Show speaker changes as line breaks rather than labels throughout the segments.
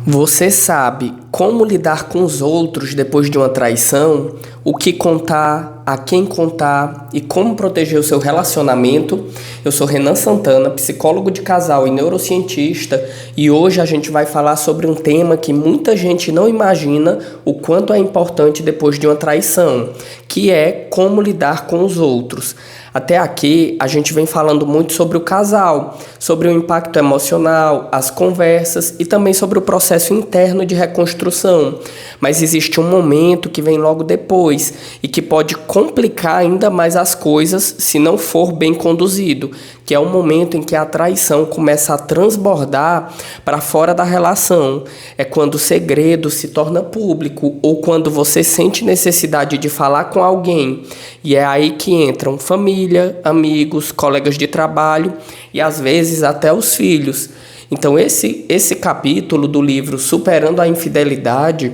Você sabe como lidar com os outros depois de uma traição, o que contar, a quem contar e como proteger o seu relacionamento? Eu sou Renan Santana, psicólogo de casal e neurocientista, e hoje a gente vai falar sobre um tema que muita gente não imagina o quanto é importante depois de uma traição, que é como lidar com os outros. Até aqui a gente vem falando muito sobre o casal, sobre o impacto emocional, as conversas e também sobre o processo interno de reconstrução. Mas existe um momento que vem logo depois e que pode complicar ainda mais as coisas se não for bem conduzido, que é o momento em que a traição começa a transbordar para fora da relação. É quando o segredo se torna público ou quando você sente necessidade de falar com alguém. E é aí que entram família, amigos, colegas de trabalho e às vezes até os filhos. Então esse capítulo do livro Superando a Infidelidade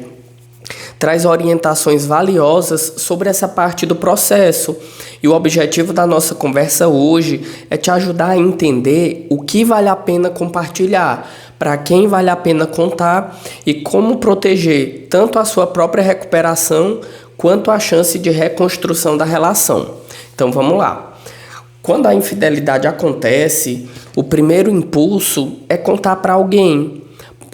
traz orientações valiosas sobre essa parte do processo. E o objetivo da nossa conversa hoje é te ajudar a entender o que vale a pena compartilhar, para quem vale a pena contar e como proteger tanto a sua própria recuperação quanto a chance de reconstrução da relação. Então vamos lá. Quando a infidelidade acontece, o primeiro impulso é contar para alguém,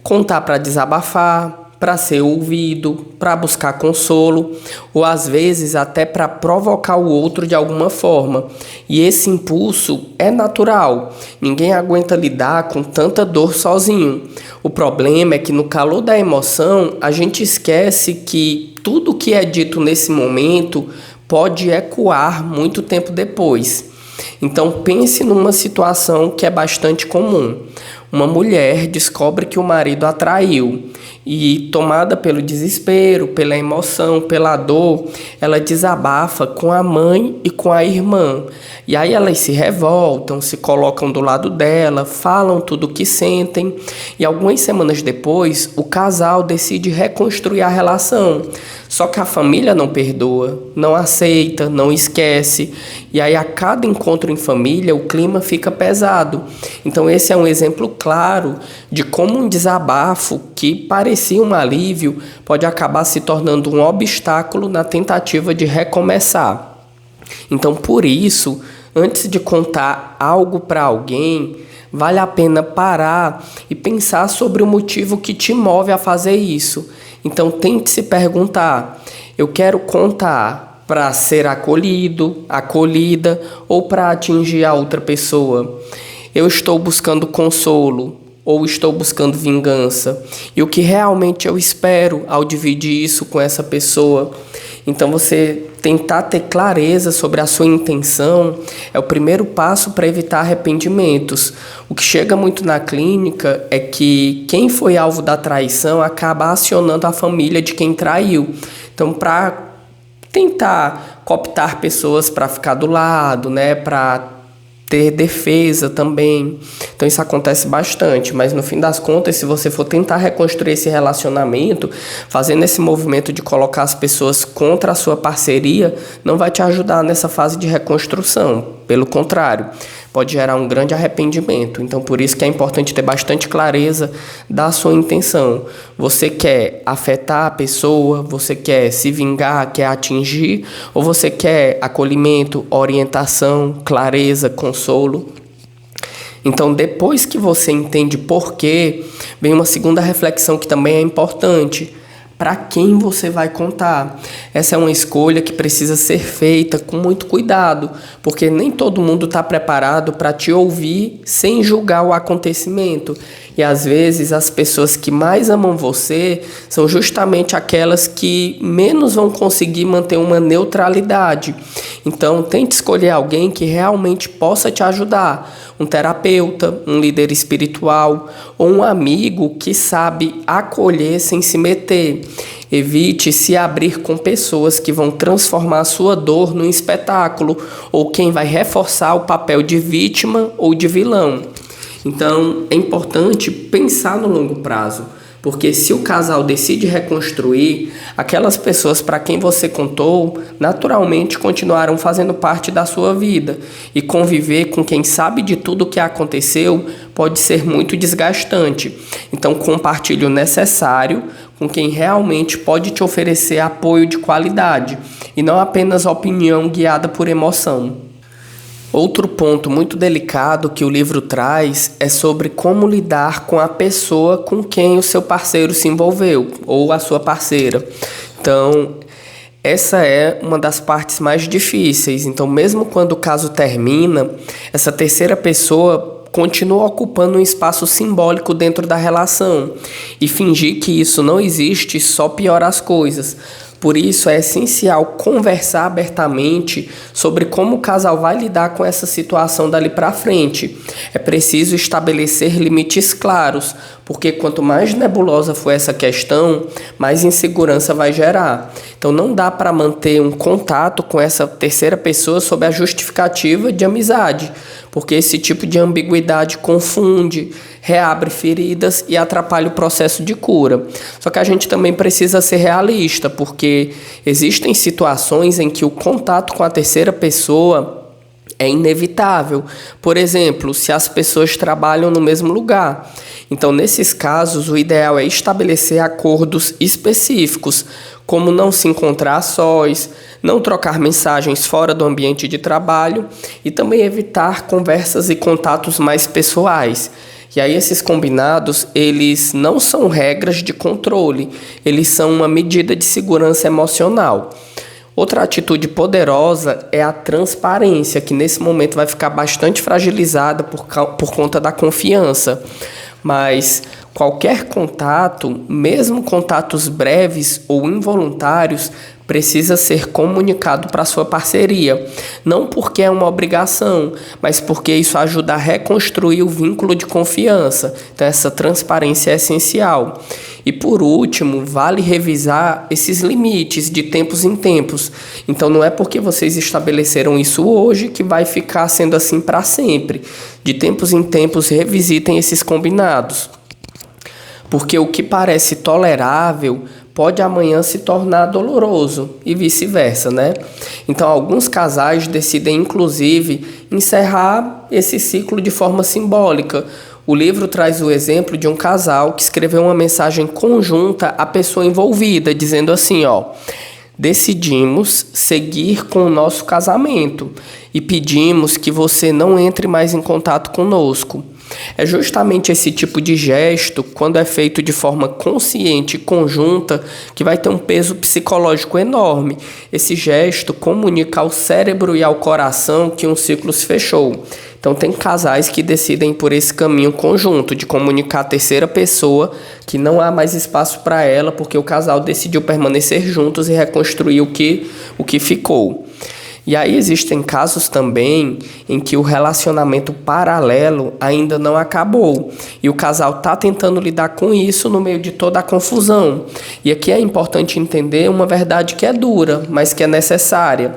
contar para desabafar, para ser ouvido, para buscar consolo, ou às vezes até para provocar o outro de alguma forma. E esse impulso é natural, ninguém aguenta lidar com tanta dor sozinho. O problema é que no calor da emoção, a gente esquece que tudo que é dito nesse momento pode ecoar muito tempo depois. Então pense numa situação que é bastante comum. Uma mulher descobre que o marido a traiu e, tomada pelo desespero, pela emoção, pela dor, ela desabafa com a mãe e com a irmã. E aí elas se revoltam, se colocam do lado dela, falam tudo o que sentem. E algumas semanas depois, o casal decide reconstruir a relação. Só que a família não perdoa, não aceita, não esquece. E aí a cada encontro em família o clima fica pesado. Então esse é um exemplo claro de como um desabafo que parecia um alívio pode acabar se tornando um obstáculo na tentativa de recomeçar. Então por isso, antes de contar algo para alguém, vale a pena parar e pensar sobre o motivo que te move a fazer isso. Então tente se perguntar: eu quero contar para ser acolhido, acolhida ou para atingir a outra pessoa? Eu estou buscando consolo ou estou buscando vingança? E o que realmente eu espero ao dividir isso com essa pessoa? Então você tentar ter clareza sobre a sua intenção é o primeiro passo para evitar arrependimentos. O que chega muito na clínica é que quem foi alvo da traição acaba acionando a família de quem traiu. Então, para tentar cooptar pessoas para ficar do lado, né, para ter defesa também. Então isso acontece bastante, mas no fim das contas, se você for tentar reconstruir esse relacionamento, fazendo esse movimento de colocar as pessoas contra a sua parceria, não vai te ajudar nessa fase de reconstrução. Pelo contrário, pode gerar um grande arrependimento. Então por isso que é importante ter bastante clareza da sua intenção. Você quer afetar a pessoa? Você quer se vingar? Quer atingir? Ou você quer acolhimento, orientação, clareza, consolo? Então, depois que você entende por quê, vem uma segunda reflexão que também é importante. Para quem você vai contar? Essa é uma escolha que precisa ser feita com muito cuidado, porque nem todo mundo está preparado para te ouvir sem julgar o acontecimento. E às vezes as pessoas que mais amam você são justamente aquelas que menos vão conseguir manter uma neutralidade. Então tente escolher alguém que realmente possa te ajudar. Um terapeuta, um líder espiritual ou um amigo que sabe acolher sem se meter. Evite se abrir com pessoas que vão transformar a sua dor num espetáculo ou quem vai reforçar o papel de vítima ou de vilão. Então, é importante pensar no longo prazo, Porque se o casal decide reconstruir, aquelas pessoas para quem você contou, naturalmente continuarão fazendo parte da sua vida. E conviver com quem sabe de tudo o que aconteceu pode ser muito desgastante. Então compartilhe o necessário com quem realmente pode te oferecer apoio de qualidade e não apenas opinião guiada por emoção. Outro ponto muito delicado que o livro traz é sobre como lidar com a pessoa com quem o seu parceiro se envolveu, ou a sua parceira. Então, essa é uma das partes mais difíceis. Então, mesmo quando o caso termina, essa terceira pessoa continua ocupando um espaço simbólico dentro da relação. E fingir que isso não existe só piora as coisas. Por isso é essencial conversar abertamente sobre como o casal vai lidar com essa situação dali para frente. É preciso estabelecer limites claros, porque quanto mais nebulosa for essa questão, mais insegurança vai gerar. Então não dá para manter um contato com essa terceira pessoa sob a justificativa de amizade, porque esse tipo de ambiguidade confunde, reabre feridas e atrapalha o processo de cura. Só que a gente também precisa ser realista, porque existem situações em que o contato com a terceira pessoa é inevitável. Por exemplo, se as pessoas trabalham no mesmo lugar. Então, nesses casos, o ideal é estabelecer acordos específicos, como não se encontrar a sós, não trocar mensagens fora do ambiente de trabalho e também evitar conversas e contatos mais pessoais. E aí esses combinados, eles não são regras de controle, eles são uma medida de segurança emocional. Outra atitude poderosa é a transparência, que nesse momento vai ficar bastante fragilizada por conta da confiança. Mas qualquer contato, mesmo contatos breves ou involuntários, precisa ser comunicado para sua parceria. Não porque é uma obrigação, mas porque isso ajuda a reconstruir o vínculo de confiança. Então essa transparência é essencial. E por último, vale revisar esses limites de tempos em tempos. Então não é porque vocês estabeleceram isso hoje que vai ficar sendo assim para sempre. De tempos em tempos, revisitem esses combinados. Porque o que parece tolerável pode amanhã se tornar doloroso e vice-versa, né? Então, alguns casais decidem, inclusive, encerrar esse ciclo de forma simbólica. O livro traz o exemplo de um casal que escreveu uma mensagem conjunta à pessoa envolvida, dizendo assim, decidimos seguir com o nosso casamento e pedimos que você não entre mais em contato conosco. É justamente esse tipo de gesto, quando é feito de forma consciente e conjunta, que vai ter um peso psicológico enorme. Esse gesto comunica ao cérebro e ao coração que um ciclo se fechou. Então tem casais que decidem por esse caminho conjunto, de comunicar à terceira pessoa que não há mais espaço para ela, porque o casal decidiu permanecer juntos e reconstruir o que ficou. E aí existem casos também em que o relacionamento paralelo ainda não acabou e o casal está tentando lidar com isso no meio de toda a confusão. E aqui é importante entender uma verdade que é dura, mas que é necessária.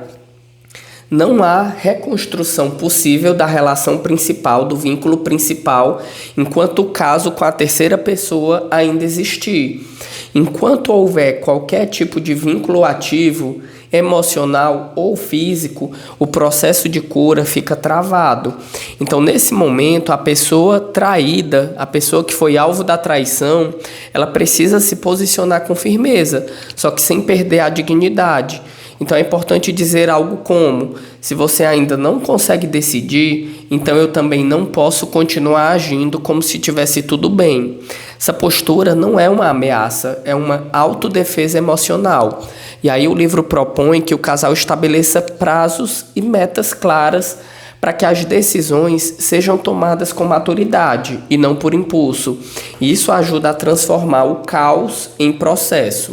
Não há reconstrução possível da relação principal, do vínculo principal, enquanto o caso com a terceira pessoa ainda existir. Enquanto houver qualquer tipo de vínculo ativo, emocional ou físico, o processo de cura fica travado. Então, nesse momento, a pessoa traída, a pessoa que foi alvo da traição, ela precisa se posicionar com firmeza, só que sem perder a dignidade. Então é importante dizer algo como: se você ainda não consegue decidir, então eu também não posso continuar agindo como se tivesse tudo bem. Essa postura não é uma ameaça, é uma autodefesa emocional. E aí o livro propõe que o casal estabeleça prazos e metas claras para que as decisões sejam tomadas com maturidade e não por impulso. E isso ajuda a transformar o caos em processo.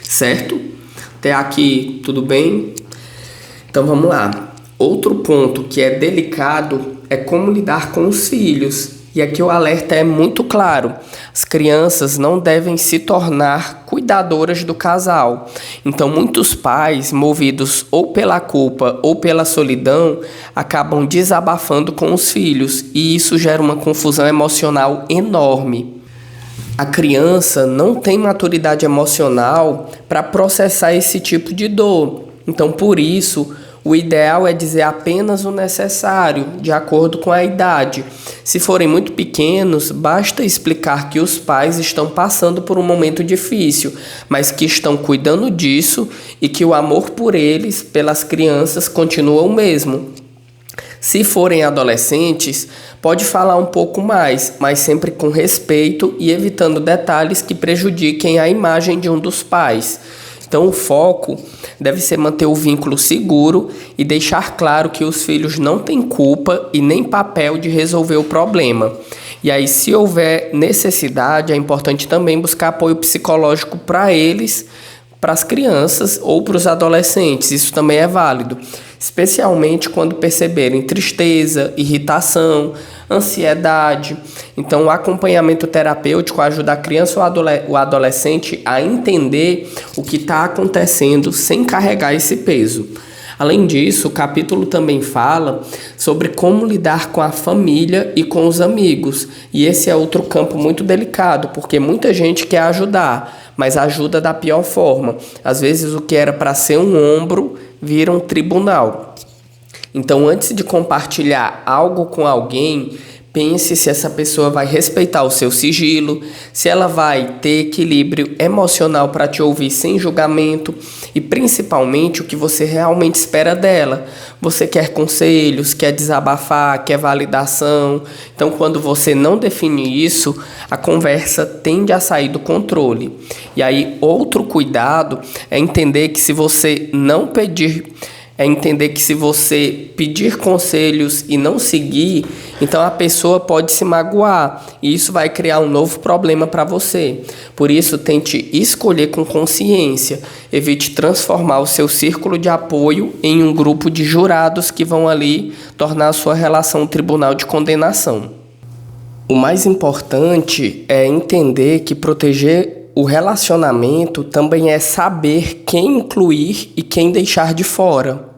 Certo? Até aqui, tudo bem? Então vamos lá. Outro ponto que é delicado é como lidar com os filhos. E aqui o alerta é muito claro. As crianças não devem se tornar cuidadoras do casal. Então muitos pais, movidos ou pela culpa ou pela solidão, acabam desabafando com os filhos. E isso gera uma confusão emocional enorme. A criança não tem maturidade emocional para processar esse tipo de dor. Então, por isso, o ideal é dizer apenas o necessário, de acordo com a idade. Se forem muito pequenos, basta explicar que os pais estão passando por um momento difícil, mas que estão cuidando disso e que o amor por eles, pelas crianças, continua o mesmo. Se forem adolescentes, pode falar um pouco mais, mas sempre com respeito e evitando detalhes que prejudiquem a imagem de um dos pais. Então, o foco deve ser manter o vínculo seguro e deixar claro que os filhos não têm culpa e nem papel de resolver o problema. E aí, se houver necessidade, é importante também buscar apoio psicológico para eles, para as crianças ou para os adolescentes. Isso também é válido, especialmente quando perceberem tristeza, irritação, ansiedade. Então, o acompanhamento terapêutico ajuda a criança ou o adolescente a entender o que está acontecendo sem carregar esse peso. Além disso, o capítulo também fala sobre como lidar com a família e com os amigos. E esse é outro campo muito delicado, porque muita gente quer ajudar, mas ajuda da pior forma. Às vezes, o que era para ser um ombro vira um tribunal. Então, antes de compartilhar algo com alguém, pense se essa pessoa vai respeitar o seu sigilo, se ela vai ter equilíbrio emocional para te ouvir sem julgamento e principalmente o que você realmente espera dela. Você quer conselhos, quer desabafar, quer validação. Então, quando você não define isso, a conversa tende a sair do controle. E aí, outro cuidado é entender que se você pedir conselhos e não seguir, então a pessoa pode se magoar e isso vai criar um novo problema para você. Por isso, tente escolher com consciência. Evite transformar o seu círculo de apoio em um grupo de jurados que vão ali tornar a sua relação um tribunal de condenação. O mais importante é entender que proteger o relacionamento também é saber quem incluir e quem deixar de fora.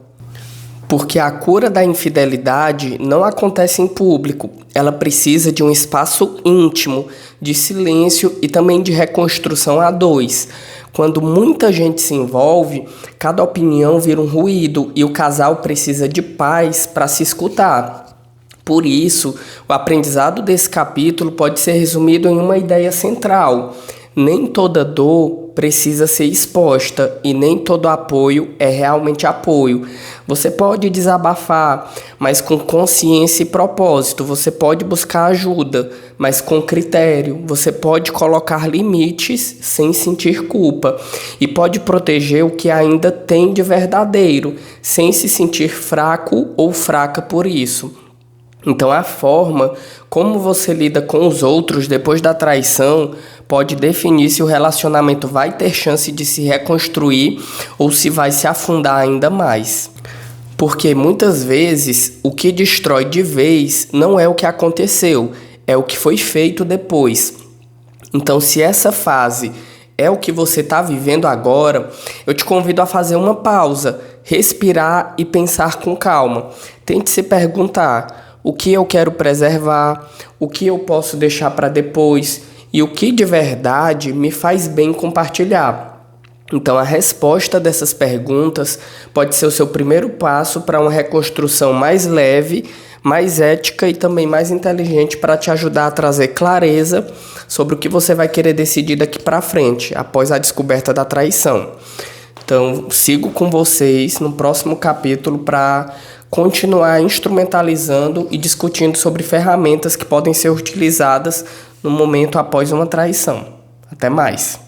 Porque a cura da infidelidade não acontece em público. Ela precisa de um espaço íntimo, de silêncio e também de reconstrução a dois. Quando muita gente se envolve, cada opinião vira um ruído e o casal precisa de paz para se escutar. Por isso, o aprendizado desse capítulo pode ser resumido em uma ideia central. Nem toda dor precisa ser exposta e nem todo apoio é realmente apoio. Você pode desabafar, mas com consciência e propósito. Você pode buscar ajuda, mas com critério. Você pode colocar limites sem sentir culpa. E pode proteger o que ainda tem de verdadeiro, sem se sentir fraco ou fraca por isso. Então, a forma como você lida com os outros depois da traição pode definir se o relacionamento vai ter chance de se reconstruir ou se vai se afundar ainda mais. Porque muitas vezes o que destrói de vez não é o que aconteceu, é o que foi feito depois. Então, se essa fase é o que você está vivendo agora, eu te convido a fazer uma pausa, respirar e pensar com calma. Tente se perguntar: o que eu quero preservar, o que eu posso deixar para depois e o que de verdade me faz bem compartilhar. Então, a resposta dessas perguntas pode ser o seu primeiro passo para uma reconstrução mais leve, mais ética e também mais inteligente para te ajudar a trazer clareza sobre o que você vai querer decidir daqui para frente, após a descoberta da traição. Então, sigo com vocês no próximo capítulo para continuar instrumentalizando e discutindo sobre ferramentas que podem ser utilizadas no momento após uma traição. Até mais!